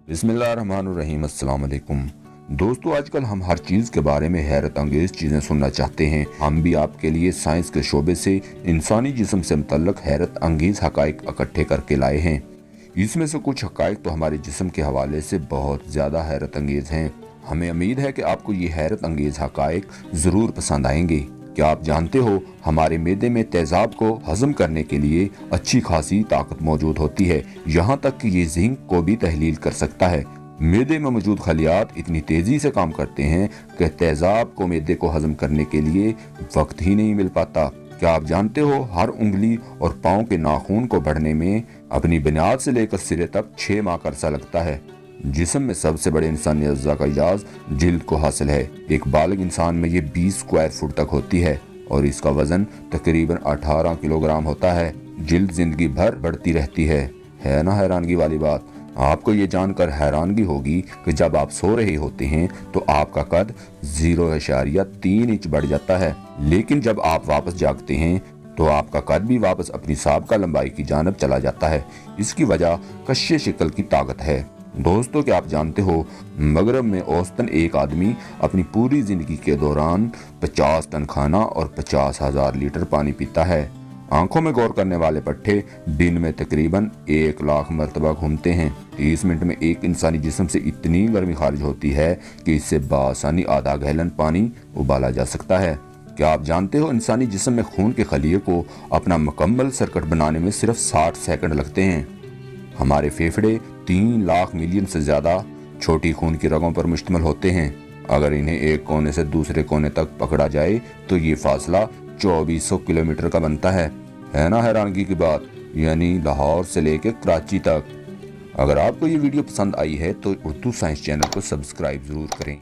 बिस्मिल्लाहिर्रहमानिर्रहीम। अस्सलाम वालेकुम दोस्तों, आजकल हम हर चीज़ के बारे में हैरत अंगेज़ चीज़ें सुनना चाहते हैं। हम भी आपके लिए साइंस के शोबे से इंसानी जिस्म से मुतल्लक हैरत अंगेज़ हक़ाइक़ इकट्ठे करके लाए हैं। इसमें से कुछ हक़ाइक़ तो हमारे जिस्म के हवाले से बहुत ज़्यादा हैरत अंगेज़ हैं। हमें उम्मीद है कि आपको ये हैरत अंगेज़ हक़ाइक़ ज़रूर पसंद आएंगे। क्या आप जानते हो, हमारे मैदे में तेज़ाब को हज़म करने के लिए अच्छी खासी ताकत मौजूद होती है। यहाँ तक कि ये जिंक को भी तहलील कर सकता है। मैदे में मौजूद खलियात इतनी तेज़ी से काम करते हैं कि तेज़ाब को मैदे को हज़म करने के लिए वक्त ही नहीं मिल पाता। क्या आप जानते हो, हर उंगली और पाँव के नाखून को बढ़ने में अपनी बुनियाद से लेकर सिरे तक 6 माह का अरसा लगता है। जिस्म में सबसे बड़े इंसानी अज़्ज़ा का इजाज़ जिल्द को हासिल है। एक बालिग इंसान में ये 20 स्क्वायर फुट तक होती है और इसका वजन तकरीबन 18 किलोग्राम होता है। जिल्द जिंदगी भर बढ़ती रहती है ना हैरानगी वाली बात। आपको ये जानकर हैरानगी होगी कि जब आप सो रहे होते हैं तो आपका कद 0.3 इंच बढ़ जाता है, लेकिन जब आप वापस जागते हैं तो आपका कद भी वापस अपनी साबिक़ा लंबाई की जानिब चला जाता है। इसकी वजह कश्श शिकल की ताकत है। दोस्तों, क्या आप जानते हो, मगरब में औसतन एक आदमी अपनी पूरी जिंदगी के दौरान 50 टन खाना और 50,000 लीटर पानी पीता है। आंखों में गौर करने वाले पट्टे दिन में तकरीबन 1 लाख मरतबा घूमते हैं। 30 मिनट में एक इंसानी जिस्म से इतनी गर्मी खारिज होती है कि इससे बासानी आधा गैलन पानी उबाला जा सकता है। क्या आप जानते हो, इंसानी जिस्म में खून के खलिए को अपना मुकम्मल सर्किट बनाने में सिर्फ 60 सेकंड लगते हैं। हमारे फेफड़े 3 लाख मिलियन से ज़्यादा छोटी खून की रगों पर मुश्तमिल होते हैं। अगर इन्हें एक कोने से दूसरे कोने तक पकड़ा जाए तो ये फासला 2400 किलोमीटर का बनता है ना हैरानगी की बात, यानी लाहौर से लेकर कराची तक। अगर आपको ये वीडियो पसंद आई है तो उर्दू साइंस चैनल को सब्सक्राइब ज़रूर करें।